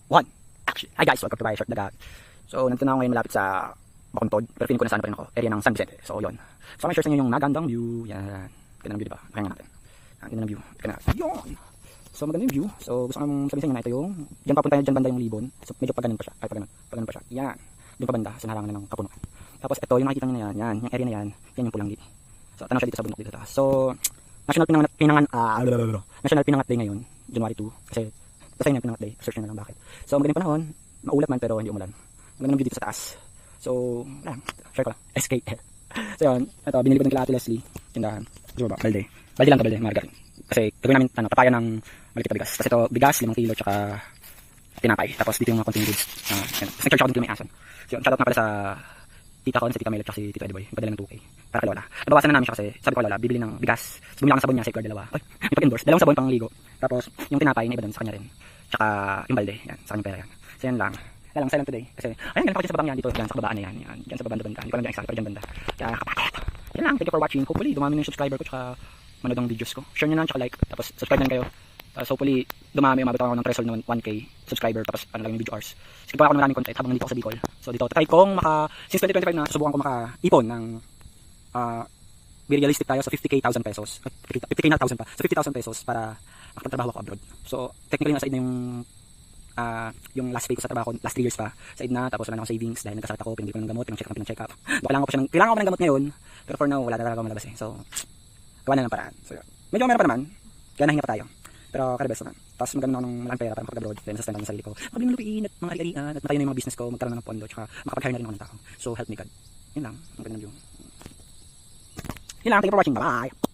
1, action! Hi guys, welcome to my short dagat. So, nandito na ako ngayon malapit sa Bacontod, pero feeling ko na sana pa rin ako, area ng San Vicente. So, yun. So, may share sa inyo yung magandang view. Yan. Ganda ng view, diba? Pakinggan natin. Yan, ganda ng view. Teka na. Yun! So, maganda yung view. So, gusto ko sabihin sa inyo na ito yung, dyan papunta dyan banda yung libon. So, medyo pag ganun pa siya. Ay, pag ganun pa siya. Yan. Doon pa banda, sa narangan na ng kapunuan. Tapos, ito, yung nakikita nyo na yan. Yan, yung area na yan. Yan yung Pulangi. So, tanong siya dito sa bundok dito. So, National Pinangat Day ngayon, January 2. Kasi yun yung Pinangat Day. Search nyo na lang bakit. So, magaling panahon. Maulat man pero hindi umulan. Maganda ng view dito sa taas. So, share ko lang. SKL. So, yun. Ito, binili ko din kila Ate Leslie. Tindahan. Di ba ba? Balde. Balde lang to, balde. Margarin. Kasi, gagawin namin, papaya ng maliit na bigas. Kasi ito, bigas, 5 kilo, tsaka tinapay. Tapos, dito yung mga konting goods. Tapos, nag-charge ako din kila may asan. So, yun. Shoutout nga pala sa tita ko, sa tita Melo, tsaka si tito Eddie Boy. Yung padala ng 2K. Para kay Lola. Nabawasan na namin siya kasi, sabi ko Lola, bibili ng bigas. So, bumili ako ng sabon niya, Safeguard dalawa. Ay, may pag-endorse. Dalawang sabon pang ligo. Tapos, yung tinapay, na iba dun sa kanya rin. Tsaka, yung balde. Yan, sa kanyang pera yan. So, yan lang. Yan lang, silent today. Kasi, ayun, ganun pa kasi sa babang yan dito. Yan, sa babaan na yan. Yan, dyan sa babang banda. Hindi ko lang dyan exact, pero dyan banda. Kaya, nakapakot. Yan lang, thank you for watching. Hopefully, dumami na yung subscriber ko, tsaka manood ng videos ko. Share nyo lang, tsaka like. Tapos, subscribe na kayo. Tapos, hopefully, dumami, umabot ako ng threshold ng 1K subscriber. Tapos, ano lang yung video hours. Kasi pa ako ng maraming content habang nandito ako sa Bicol. So, dito, try kong since 2025 na, subukan ko maka-ipon ng, be realistic tayo sa 50,000 pesos. 50K na 1,000 pa. Sa 50,000 pesos para makatrabaho ako abroad. So, technically, nasa na yung last pay ko sa trabaho, last 3 years pa, sa na, tapos wala na akong savings dahil nagkasakit ako, pinili ko ng gamot, pinang-check up. Kailangan ko pa ng gamot ngayon, pero for now, wala na talaga ako malabas eh. So, gawa na ng paraan. So, medyo meron pa naman, kaya nahinga pa tayo. Pero, karibes naman. Tapos, maganda ako ng malang pera para makapag-abroad, then sustain ako ng sarili ko. Makabili ng lupiin at mga ari-arian, at matayo na yung mga business ko, magkaroon na ng pondo, tsaka makapag-hire na rin ako ng tao. So, help me God. Yun lang, ang ganda ng view. Yun lang, thank you for watching, bye-bye!